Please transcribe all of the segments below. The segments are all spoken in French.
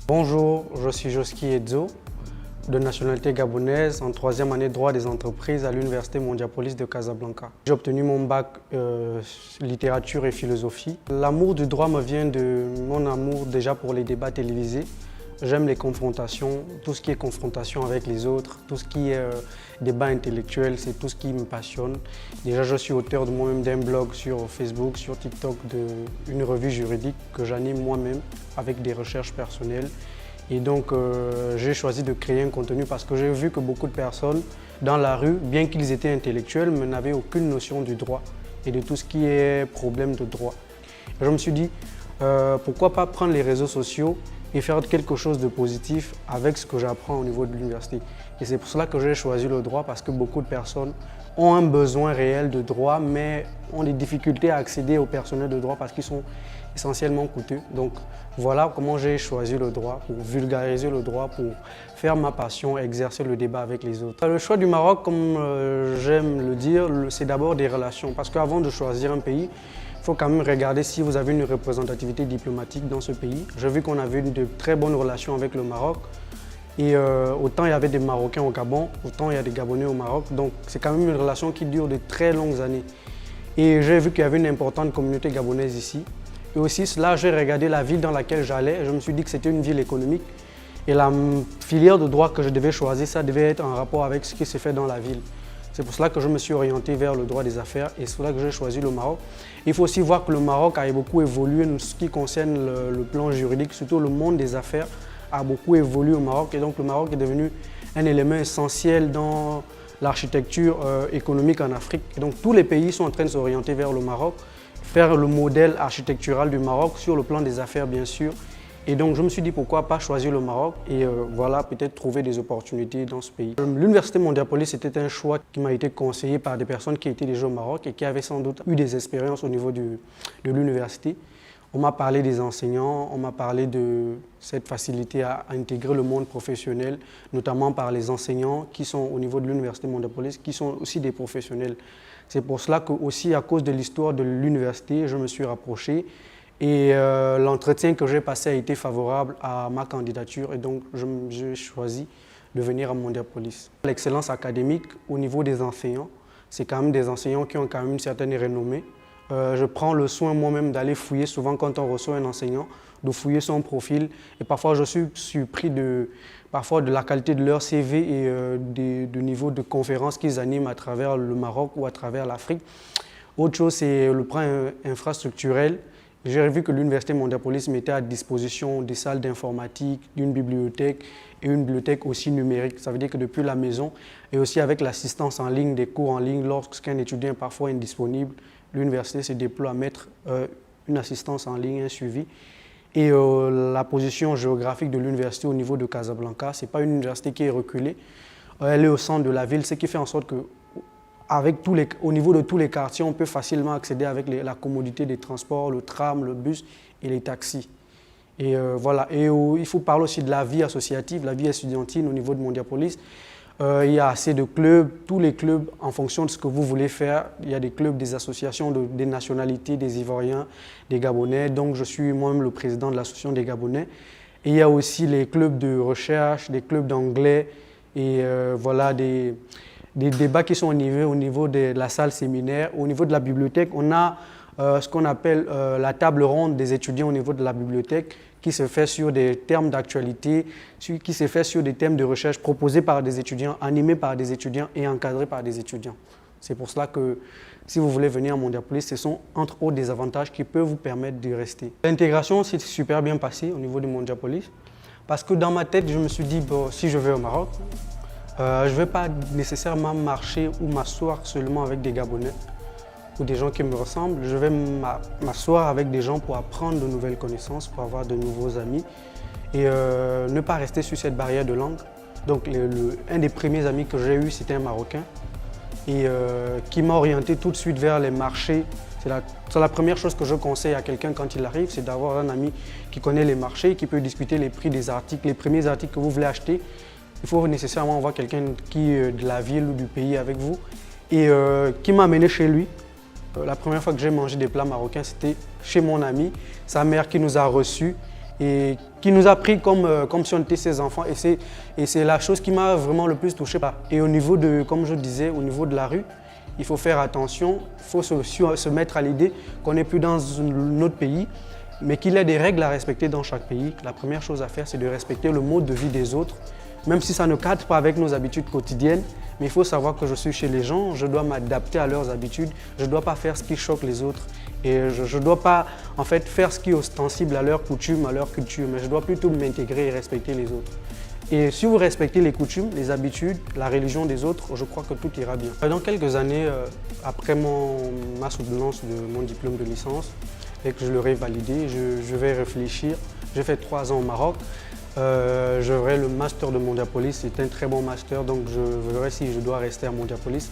Bonjour, je suis Joski Edzo, de nationalité gabonaise, en troisième année de droit des entreprises à l'Université Mondiapolis de Casablanca. J'ai obtenu mon bac littérature et philosophie. L'amour du droit me vient de mon amour déjà pour les débats télévisés. J'aime les confrontations, tout ce qui est confrontation avec les autres, tout ce qui est débat intellectuel, c'est tout ce qui me passionne. Déjà, je suis auteur de moi-même d'un blog sur Facebook, sur TikTok, d'une revue juridique que j'anime moi-même avec des recherches personnelles. Et donc, j'ai choisi de créer un contenu parce que j'ai vu que beaucoup de personnes dans la rue, bien qu'ils étaient intellectuels, mais n'avaient aucune notion du droit et de tout ce qui est problème de droit. Et je me suis dit, pourquoi pas prendre les réseaux sociaux et faire quelque chose de positif avec ce que j'apprends au niveau de l'université. Et c'est pour cela que j'ai choisi le droit, parce que beaucoup de personnes ont un besoin réel de droit, mais ont des difficultés à accéder au personnel de droit parce qu'ils sont essentiellement coûteux. Donc voilà comment j'ai choisi le droit, pour vulgariser le droit, pour faire ma passion, exercer le débat avec les autres. Le choix du Maroc, comme j'aime le dire, c'est d'abord des relations, parce qu'avant de choisir un pays, il faut quand même regarder si vous avez une représentativité diplomatique dans ce pays. J'ai vu qu'on avait de très bonnes relations avec le Maroc. Et autant il y avait des Marocains au Gabon, autant il y a des Gabonais au Maroc. Donc c'est quand même une relation qui dure de très longues années. Et j'ai vu qu'il y avait une importante communauté gabonaise ici. Et aussi, là, j'ai regardé la ville dans laquelle j'allais. Je me suis dit que c'était une ville économique. Et la filière de droit que je devais choisir, ça devait être en rapport avec ce qui se fait dans la ville. C'est pour cela que je me suis orienté vers le droit des affaires et c'est pour cela que j'ai choisi le Maroc. Il faut aussi voir que le Maroc a beaucoup évolué en ce qui concerne le plan juridique, surtout le monde des affaires a beaucoup évolué au Maroc et donc le Maroc est devenu un élément essentiel dans l'architecture économique en Afrique. Et donc tous les pays sont en train de s'orienter vers le Maroc, faire le modèle architectural du Maroc sur le plan des affaires bien sûr. Et donc je me suis dit pourquoi pas choisir le Maroc et voilà, peut-être trouver des opportunités dans ce pays. L'Université Mondiapolis, c'était un choix qui m'a été conseillé par des personnes qui étaient déjà au Maroc et qui avaient sans doute eu des expériences au niveau de l'université. On m'a parlé des enseignants, on m'a parlé de cette facilité à intégrer le monde professionnel, notamment par les enseignants qui sont au niveau de l'Université Mondiapolis, qui sont aussi des professionnels. C'est pour cela que aussi à cause de l'histoire de l'université, je me suis rapproché. Et l'entretien que j'ai passé a été favorable à ma candidature et donc j'ai choisi de venir à Mondiapolis. L'excellence académique au niveau des enseignants, c'est quand même des enseignants qui ont quand même une certaine renommée. Je prends le soin moi-même d'aller fouiller souvent quand on reçoit un enseignant, de fouiller son profil et parfois je suis surpris de la qualité de leur CV et du niveau de conférences qu'ils animent à travers le Maroc ou à travers l'Afrique. Autre chose, c'est le plan infrastructurel. J'ai vu que l'Université Mondiapolis mettait à disposition des salles d'informatique, une bibliothèque et une bibliothèque aussi numérique. Ça veut dire que depuis la maison et aussi avec l'assistance en ligne, des cours en ligne, lorsqu'un étudiant est parfois indisponible, l'université se déploie à mettre une assistance en ligne, un suivi. Et la position géographique de l'université au niveau de Casablanca, ce n'est pas une université qui est reculée. Elle est au centre de la ville, ce qui fait en sorte que au niveau de tous les quartiers, on peut facilement accéder avec la commodité des transports, le tram, le bus et les taxis. Et voilà. Et il faut parler aussi de la vie associative, la vie estudiantine au niveau de Mondiapolis. Il y a assez de clubs, tous les clubs, en fonction de ce que vous voulez faire. Il y a des clubs, des associations, des nationalités, des Ivoiriens, des Gabonais. Donc je suis moi-même le président de l'association des Gabonais. Et il y a aussi les clubs de recherche, des clubs d'anglais et voilà, des débats qui sont au niveau de la salle séminaire. Au niveau de la bibliothèque, on a ce qu'on appelle la table ronde des étudiants au niveau de la bibliothèque qui se fait sur des termes d'actualité, qui se fait sur des thèmes de recherche proposés par des étudiants, animés par des étudiants et encadrés par des étudiants. C'est pour cela que si vous voulez venir à Mondiapolis, ce sont entre autres des avantages qui peuvent vous permettre de rester. L'intégration s'est super bien passée au niveau de Mondiapolis parce que dans ma tête, je me suis dit, bon, si je vais au Maroc, je ne vais pas nécessairement marcher ou m'asseoir seulement avec des Gabonais ou des gens qui me ressemblent. Je vais m'asseoir avec des gens pour apprendre de nouvelles connaissances, pour avoir de nouveaux amis et ne pas rester sur cette barrière de langue. Donc un des premiers amis que j'ai eu, c'était un Marocain et qui m'a orienté tout de suite vers les marchés. C'est la première chose que je conseille à quelqu'un quand il arrive, c'est d'avoir un ami qui connaît les marchés, qui peut discuter les prix des articles, les premiers articles que vous voulez acheter. Il faut nécessairement avoir quelqu'un qui est de la ville ou du pays avec vous et qui m'a amené chez lui. La première fois que j'ai mangé des plats marocains, c'était chez mon ami, sa mère qui nous a reçus et qui nous a pris comme si on était ses enfants. Et c'est la chose qui m'a vraiment le plus touché. Et au niveau de, comme je disais, au niveau de la rue, il faut faire attention, il faut se mettre à l'idée qu'on n'est plus dans un autre pays, mais qu'il y a des règles à respecter dans chaque pays. La première chose à faire, c'est de respecter le mode de vie des autres, même si ça ne cadre pas avec nos habitudes quotidiennes. Mais il faut savoir que je suis chez les gens, je dois m'adapter à leurs habitudes, je ne dois pas faire ce qui choque les autres. Et je ne dois pas en fait, faire ce qui est ostensible à leurs coutumes, à leur culture, mais je dois plutôt m'intégrer et respecter les autres. Et si vous respectez les coutumes, les habitudes, la religion des autres, je crois que tout ira bien. Dans quelques années, après ma soutenance de mon diplôme de licence, et que je l'aurai validé, je vais réfléchir. J'ai fait 3 ans au Maroc. Je ferai le master de Mondiapolis, c'est un très bon master, donc je verrai si je dois rester à Mondiapolis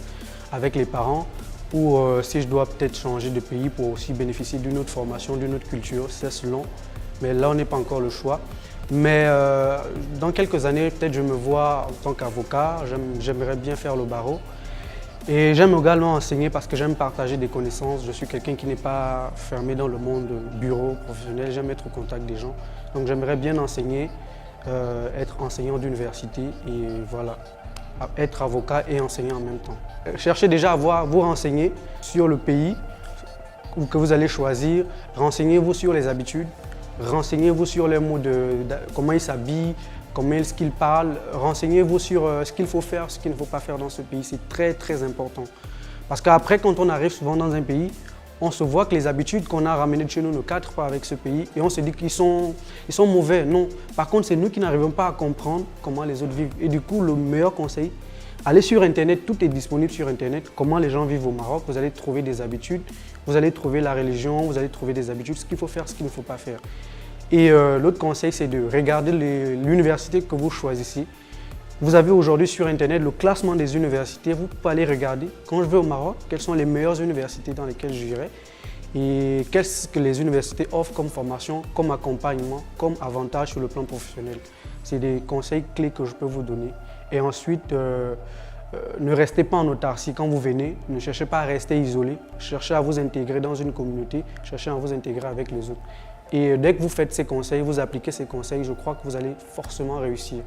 avec les parents ou si je dois peut-être changer de pays pour aussi bénéficier d'une autre formation, d'une autre culture, c'est selon. Mais là, on n'est pas encore le choix. Mais dans quelques années, peut-être je me vois en tant qu'avocat, j'aimerais bien faire le barreau. Et j'aime également enseigner parce que j'aime partager des connaissances. Je suis quelqu'un qui n'est pas fermé dans le monde bureau professionnel, j'aime être au contact des gens. Donc j'aimerais bien enseigner, être enseignant d'université et voilà, être avocat et enseigner en même temps. Cherchez déjà à vous renseigner sur le pays que vous allez choisir, renseignez-vous sur les habitudes, renseignez-vous sur les mots comment ils s'habillent, comment est-ce qu'ils parlent, renseignez-vous sur ce qu'il faut faire, ce qu'il ne faut pas faire dans ce pays. C'est très très important. Parce qu'après, quand on arrive souvent dans un pays, on se voit que les habitudes qu'on a ramenées de chez nous ne cadrent pas avec ce pays et on se dit qu'ils sont mauvais. Non. Par contre, c'est nous qui n'arrivons pas à comprendre comment les autres vivent. Et du coup, le meilleur conseil, allez sur Internet, tout est disponible sur Internet. Comment les gens vivent au Maroc, vous allez trouver des habitudes, vous allez trouver la religion, vous allez trouver des habitudes, ce qu'il faut faire, ce qu'il ne faut pas faire. Et l'autre conseil, c'est de regarder l'université que vous choisissez. Vous avez aujourd'hui sur Internet le classement des universités. Vous pouvez aller regarder, quand je vais au Maroc, quelles sont les meilleures universités dans lesquelles j'irai et qu'est-ce que les universités offrent comme formation, comme accompagnement, comme avantage sur le plan professionnel. C'est des conseils clés que je peux vous donner. Et ensuite, ne restez pas en autarcie quand vous venez. Ne cherchez pas à rester isolé. Cherchez à vous intégrer dans une communauté. Cherchez à vous intégrer avec les autres. Et dès que vous faites ces conseils, vous appliquez ces conseils, je crois que vous allez forcément réussir.